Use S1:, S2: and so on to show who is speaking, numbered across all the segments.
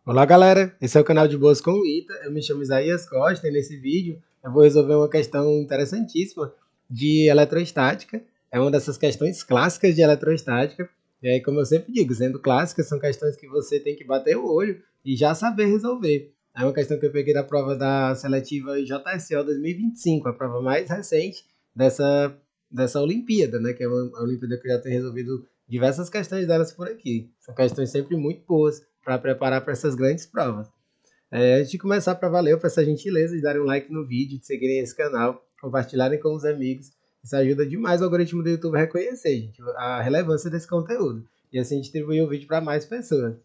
S1: Olá galera, esse é o canal de Boas com o Ita, eu me chamo Isaías Costa e nesse vídeo eu vou resolver uma questão interessantíssima de eletrostática. É uma dessas questões clássicas de eletrostática, e aí como eu sempre digo, sendo clássicas são questões que você tem que bater o olho e já saber resolver. É uma questão que eu peguei da prova da seletiva JSO 2025, a prova mais recente dessa Olimpíada, né? Que é uma Olimpíada que eu já tenho resolvido diversas questões delas por aqui. São questões sempre muito boas para preparar para essas grandes provas. Antes de começar, para valer, eu peço a gentileza de darem um like no vídeo, de seguirem esse canal, compartilharem com os amigos. Isso ajuda demais o algoritmo do YouTube a reconhecer, gente, a relevância desse conteúdo e assim distribuir o vídeo para mais pessoas.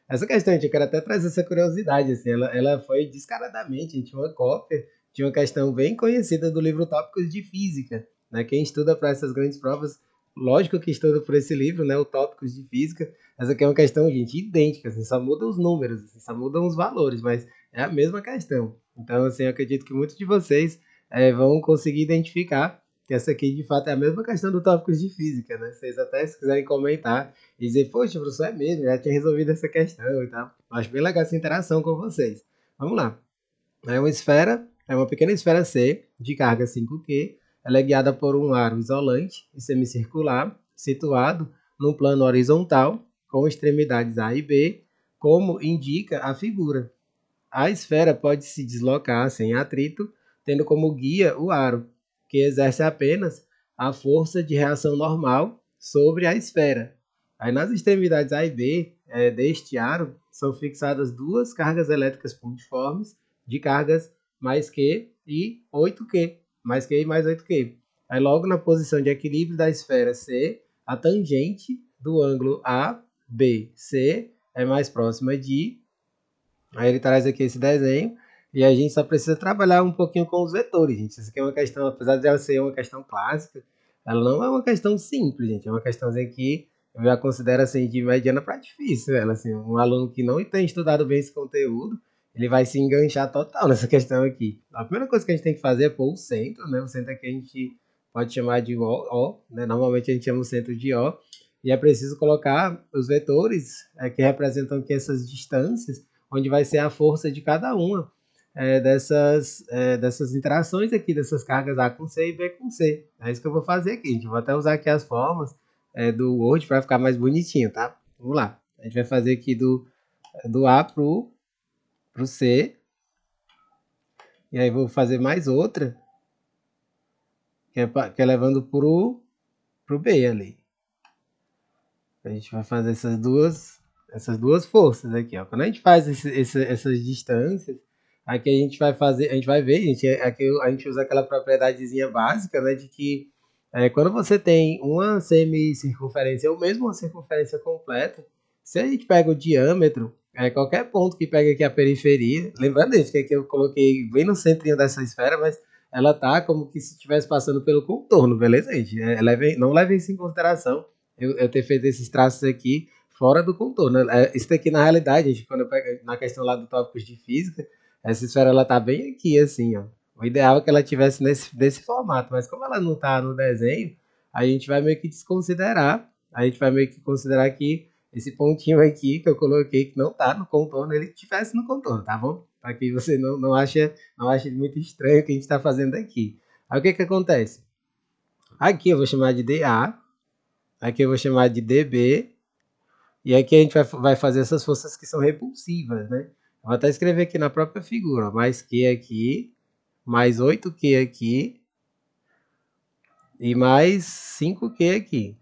S1: Essa questão, gente, eu quero até trazer essa curiosidade, assim, ela foi descaradamente, gente, uma cópia de uma questão bem conhecida do livro Tópicos de Física, né? Quem estuda para essas grandes provas, lógico que estuda por esse livro, né? O Tópicos de Física. Essa aqui é uma questão, gente, idêntica, assim, só mudam os números, assim, só mudam os valores, mas é a mesma questão. Então, assim, eu acredito que muitos de vocês vão conseguir identificar que essa aqui, de fato, é a mesma questão do Tópicos de Física, né? Vocês até, se quiserem comentar e dizer, poxa, professor, é mesmo, já tinha resolvido essa questão e tal. Acho bem legal essa interação com vocês. Vamos lá. É uma esfera, é uma pequena esfera C, de carga 5Q. Ela é guiada por um aro isolante e semicircular, situado num plano horizontal, com extremidades A e B, como indica a figura. A esfera pode se deslocar sem atrito, tendo como guia o aro, que exerce apenas a força de reação normal sobre a esfera. Aí nas extremidades A e B deste aro são fixadas duas cargas elétricas pontiformes de cargas mais Q e 8Q, mais Q e mais 8Q. Aí logo na posição de equilíbrio da esfera C, a tangente do ângulo ABC é mais próxima de. Aí ele traz aqui esse desenho e a gente só precisa trabalhar um pouquinho com os vetores, gente. Isso aqui é uma questão, apesar de ela ser uma questão clássica, ela não é uma questão simples, gente. É uma questãozinha que eu já considero assim de mediana para difícil. Ela, assim, um aluno que não tem estudado bem esse conteúdo, ele vai se enganchar total nessa questão aqui. A primeira coisa que a gente tem que fazer é pôr o centro, né? O centro aqui a gente pode chamar de O, né? Normalmente a gente chama o centro de O. E é preciso colocar os vetores que representam aqui essas distâncias onde vai ser a força de cada uma dessas interações aqui, dessas cargas A com C e B com C. É isso que eu vou fazer aqui, gente. Eu vou até usar aqui as formas do Word para ficar mais bonitinho, tá? Vamos lá. A gente vai fazer aqui do A pro C. E aí vou fazer mais outra, que é levando pro B ali. A gente vai fazer essas duas forças aqui, ó. Quando a gente faz essas distâncias, aqui a gente vai fazer, a gente vai ver, gente, aqui a gente usa aquela propriedadezinha básica, né, de que quando você tem uma semicircunferência ou mesmo uma circunferência completa, se a gente pega o diâmetro, qualquer ponto que pega aqui a periferia, lembrando gente, que aqui eu coloquei bem no centrinho dessa esfera, mas ela tá como que se estivesse passando pelo contorno, beleza, gente? Não leve isso em consideração eu ter feito esses traços aqui fora do contorno. Isso daqui, na realidade, gente, quando eu pego na questão lá do tópicos de física, essa esfera ela tá bem aqui, assim, ó. O ideal é que ela tivesse desse formato, mas como ela não tá no desenho, a gente vai meio que desconsiderar, a gente vai meio que considerar que esse pontinho aqui que eu coloquei que não tá no contorno, ele tivesse no contorno, tá bom? Para que você não ache muito estranho o que a gente está fazendo aqui. Aí o que que acontece? Aqui eu vou chamar de DA, aqui eu vou chamar de DB, e aqui a gente vai fazer essas forças que são repulsivas, né? Eu vou até escrever aqui na própria figura, ó, mais Q aqui, mais 8Q aqui, e mais 5Q aqui.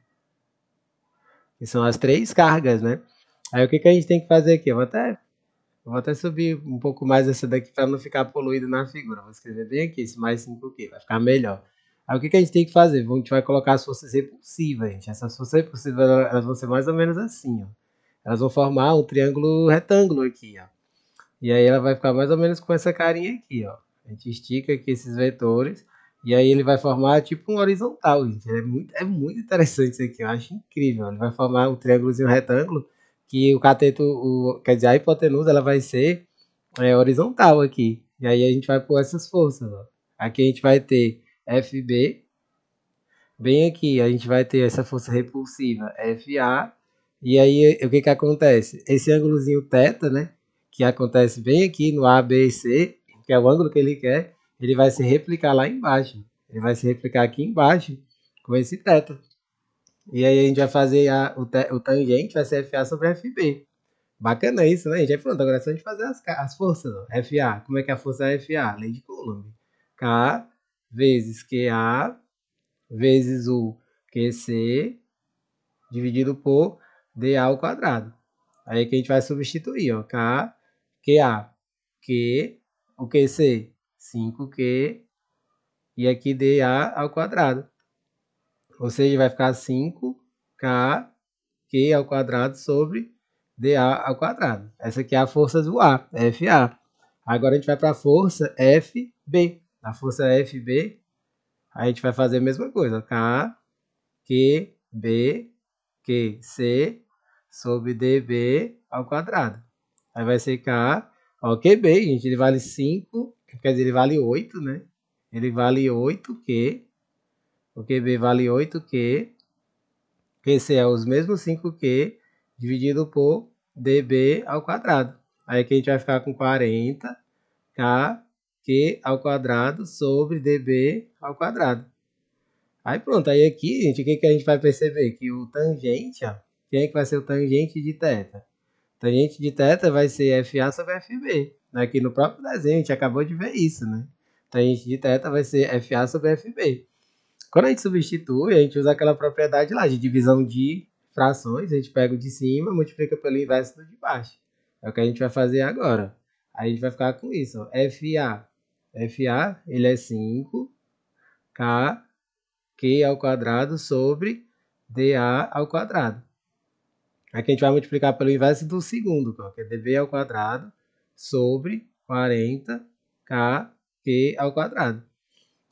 S1: Que são as três cargas, né? Aí o que, que a gente tem que fazer aqui? Eu vou até subir um pouco mais essa daqui para não ficar poluído na figura. Vou escrever bem aqui, esse mais 5Q, vai ficar melhor. Aí o que, que a gente tem que fazer? A gente vai colocar as forças repulsivas, gente. Essas forças repulsivas elas vão ser mais ou menos assim, ó. Elas vão formar um triângulo retângulo aqui, ó. E aí ela vai ficar mais ou menos com essa carinha aqui, ó. A gente estica aqui esses vetores e aí ele vai formar tipo um horizontal, gente. É muito interessante isso aqui, eu acho incrível. Ele vai formar um triângulozinho retângulo que o cateto, quer dizer, a hipotenusa ela vai ser horizontal aqui. E aí a gente vai pôr essas forças, ó. Aqui a gente vai ter FB, bem aqui a gente vai ter essa força repulsiva FA, e aí o que que acontece? Esse ângulozinho θ, né? que acontece bem aqui no A, B e C, que é o ângulo que ele quer, ele vai se replicar lá embaixo. Ele vai se replicar aqui embaixo com esse θ. E aí a gente vai fazer o tangente, vai ser FA sobre FB. Bacana isso, né, gente? Aí pronto, agora é só a gente fazer as forças. Ó. FA, como é que a força é FA? Lei de Coulomb. K vezes QA vezes o QC dividido por dA ao quadrado. Aí que a gente vai substituir, ó, K, QA, Q, o QC, 5Q, e aqui dA ao quadrado. Ou seja, vai ficar 5K, Q ao quadrado sobre dA ao quadrado. Essa aqui é a força do A, FA. Agora a gente vai para a força FB. A força FB, a gente vai fazer a mesma coisa, K, Q, B, Q, C, sobre dB ao quadrado. Aí vai ser K, ó, QB, gente, ele vale 5, quer dizer, ele vale 8, né? Ele vale 8Q, o QB vale 8Q, QC é os mesmos 5Q, dividido por dB ao quadrado. Aí aqui a gente vai ficar com 40K, Q ao quadrado sobre dB ao quadrado. Aí pronto, aí aqui, gente, o que a gente vai perceber? Que o tangente, ó, quem é que vai ser o tangente de θ? Tangente de θ vai ser FA sobre FB. Aqui no próprio desenho a gente acabou de ver isso, né? Tangente de θ vai ser FA sobre FB. Quando a gente substitui, a gente usa aquela propriedade lá de divisão de frações. A gente pega o de cima, multiplica pelo inverso do de baixo. É o que a gente vai fazer agora. Aí a gente vai ficar com isso, ó. FA. FA, ele é 5K Q ao quadrado sobre dA ao quadrado. Aqui a gente vai multiplicar pelo inverso do segundo, que é dB ao quadrado sobre 40K Q ao quadrado.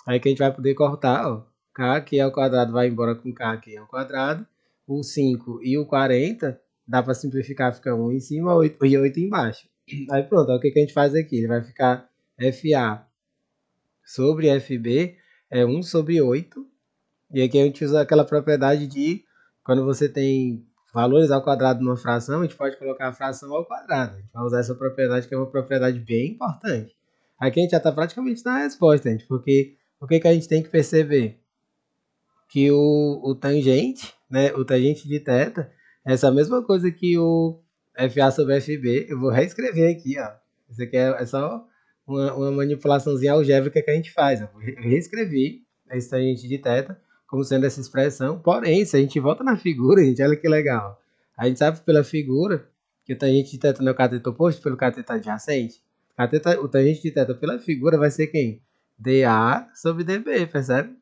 S1: Aí que a gente vai poder cortar, ó, K Q ao quadrado vai embora com K Q ao quadrado. O 5 e o 40 dá para simplificar, fica 1 em cima e 8 embaixo. Aí pronto, ó, o que a gente faz aqui? Ele vai ficar FA sobre FB é 1 sobre 8. E aqui a gente usa aquela propriedade de, quando você tem valores ao quadrado numa fração, a gente pode colocar a fração ao quadrado. A gente vai usar essa propriedade, que é uma propriedade bem importante. Aqui a gente já está praticamente na resposta, gente, porque o que a gente tem que perceber? Que o tangente, né, o tangente de θ, é essa mesma coisa que o FA sobre FB. Eu vou reescrever aqui, ó. Isso aqui é só uma manipulaçãozinha algébrica que a gente faz. Eu reescrevi esse tangente de θ como sendo essa expressão. Porém, se a gente volta na figura, gente, olha que legal. A gente sabe pela figura que o tangente de θ não é o cateto oposto pelo cateto adjacente. O tangente de θ pela figura vai ser quem? dA sobre dB, percebe?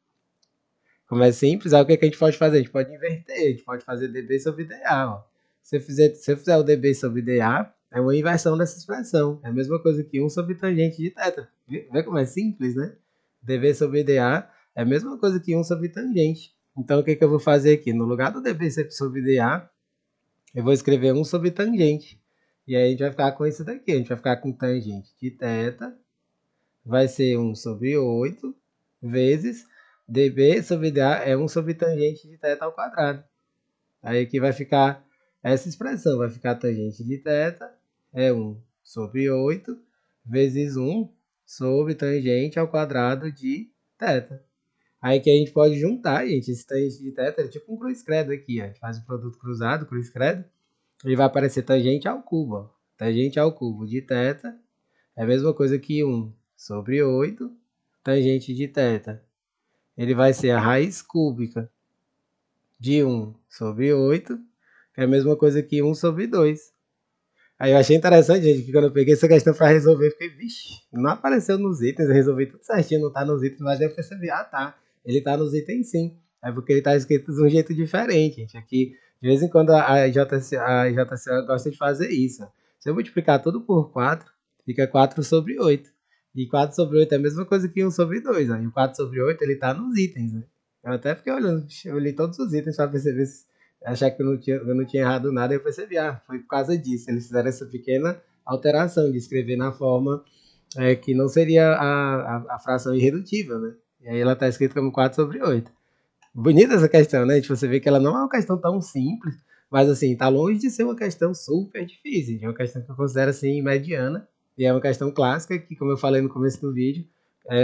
S1: Como é simples, aí o que a gente pode fazer? A gente pode inverter, a gente pode fazer dB sobre dA. Ó. Se eu fizer o dB sobre dA, é uma inversão dessa expressão. É a mesma coisa que 1 sobre tangente de θ. Vê como é simples, né? dB sobre dA é a mesma coisa que 1 sobre tangente. Então, o que eu vou fazer aqui? No lugar do dB sobre dA, eu vou escrever 1 sobre tangente. E aí a gente vai ficar com isso daqui. A gente vai ficar com tangente de θ. Vai ser 1 sobre 8 vezes dB sobre dA é 1 sobre tangente de θ ao quadrado. Aí aqui vai ficar essa expressão. Vai ficar tangente de θ é 1 sobre 8 vezes 1 sobre tangente ao quadrado de θ. Aí que a gente pode juntar, gente, esse tangente de θ é tipo um cruz-credo aqui, ó. A gente faz o produto cruzado, cruz-credo, ele vai aparecer tangente ao cubo, ó. Tangente ao cubo de θ é a mesma coisa que 1 sobre 8, tangente de θ. Ele vai ser a raiz cúbica de 1 sobre 8, que é a mesma coisa que 1 sobre 2. Aí eu achei interessante, gente, que quando eu peguei essa questão para resolver, eu fiquei, vixe, não apareceu nos itens, eu resolvi tudo certinho, não tá nos itens, mas eu percebi, ah tá, ele tá nos itens sim. É porque ele tá escrito de um jeito diferente, gente. Aqui, de vez em quando, a JCA gosta de fazer isso. Se eu multiplicar tudo por 4, fica 4 sobre 8. E 4 sobre 8 é a mesma coisa que 1 sobre 2. Ó. E o 4 sobre 8, ele tá nos itens, né? Eu até fiquei olhando, eu li todos os itens para perceber se achar que eu não tinha errado nada, eu percebi, foi por causa disso. Eles fizeram essa pequena alteração de escrever na forma que não seria a fração irredutível, né? E aí ela está escrita como 4 sobre 8. Bonita essa questão, né? Você vê que ela não é uma questão tão simples, Mas assim, tá longe de ser uma questão super difícil, é uma questão que eu considero assim mediana, e é uma questão clássica que, como eu falei no começo do vídeo,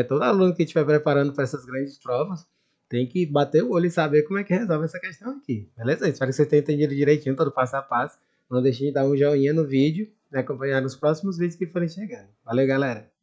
S1: todo aluno que estiver preparando para essas grandes provas tem que bater o olho e saber como é que resolve essa questão aqui. Beleza? Espero que você tenha entendido direitinho todo passo a passo. Não deixe de dar um joinha no vídeo e acompanhar nos próximos vídeos que forem chegando. Valeu, galera!